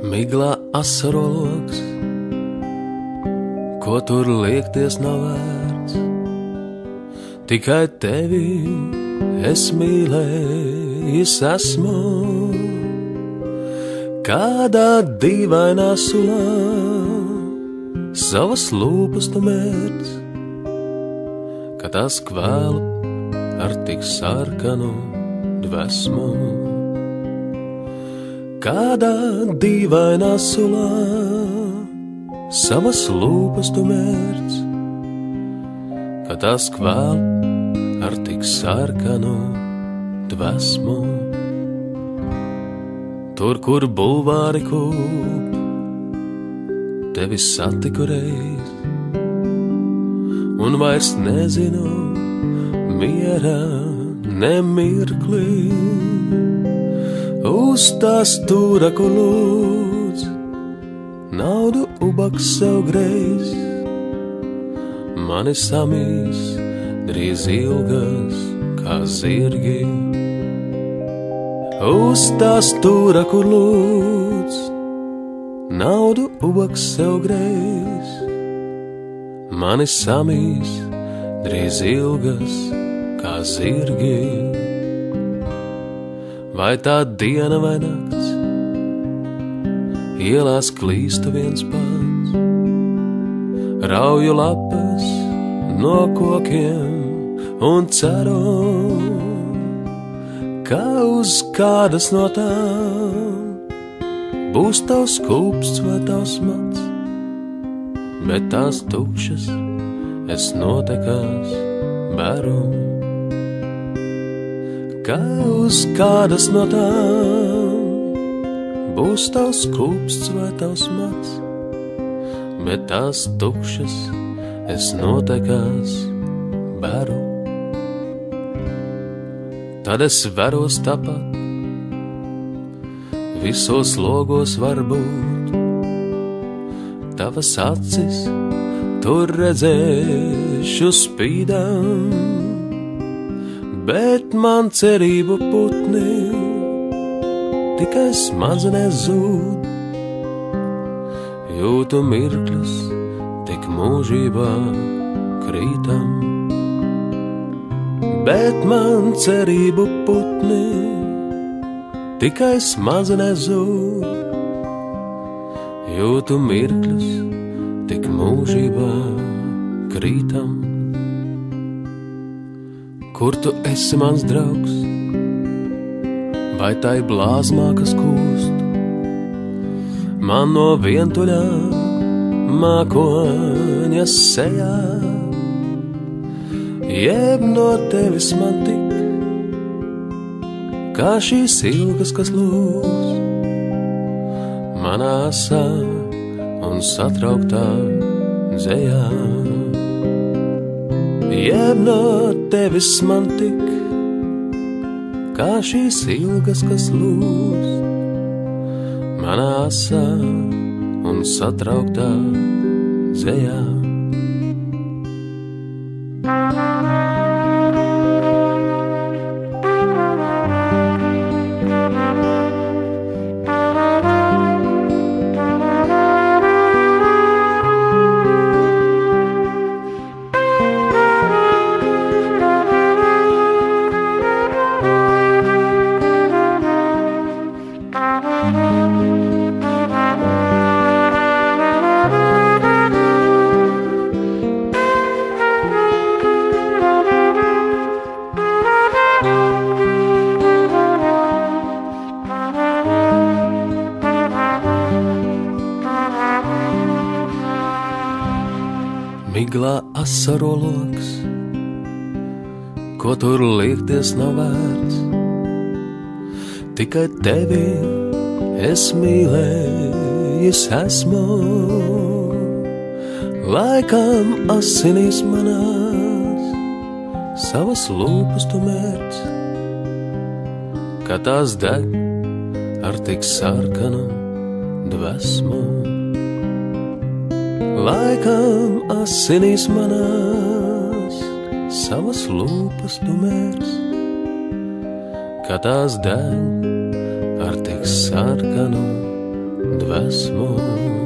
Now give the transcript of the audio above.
Miglā asaroloks, ko tur liekties nav vērts. Tikai tevi es mīlējis esmu, kādā dīvainā sulā savas lūpas tu mērc, ka tās kvēlu ar tik sarkanu dvēsmu. Kādā dīvainā sulā savas lūpas tu mērc, ka tās kvēlu ar tik sarkanu dvēsmu. Tur, kur bulvāri kūp, tevi satiku reiz, un vairs nezinu miera nemirkli. Uz tās stūra, kur lūdz naudu ubaks sev greiz, mani samīs drīz ilgas kā zirgi. Uz tās stūra, kur lūdz naudu ubaks sev greiz, mani samīs drīz ilgas kā zirgi. Vai tā diena vai nakts, ielās klīstu viens pats, rauju lapas no kokiem un ceru, ka uz kādas no tām būs tavs kūpsts vai tavs mats, bet tās tukšas es notekās beru. Ka uz kādas no tām būs tavs kūpsts vai tavs mats, bet tās tukšas es notekās beru. Tad es veros tāpat, visos logos var būt, tavas acis tur redzēšu spīdam, bet man cerību putni tikai smadzenēs zūd. Jūtu mirkļus tik mūžībā krītam, bet man cerību putni tikai smadzenēs zūd. Jūtu mirkļus tik mūžībā krītam. Kur tu esi, mans draugs, vai tai blāzmā, kas kūst, man no vientuļā mākoņa sejā, jeb no tevis man tik, kā šīs ilgas, kas lūs, manā asā un satrauktā dzējā. Jeb no tevis man tik, kā šīs ilgas, kas lūst, manā asā un satrauktā dzējā. Miglā asaroloks, ko tur liekties nav vērts, tikai tevi es mīlējis esmu, laikam asinīs manās savas lūpas tu mērc, ka tās deg ar tik sarkanu dvēsmu. Laikam asinīs manās savas lūpas tu mērc, ka tās deg ar tik sarkanu dvēsmu.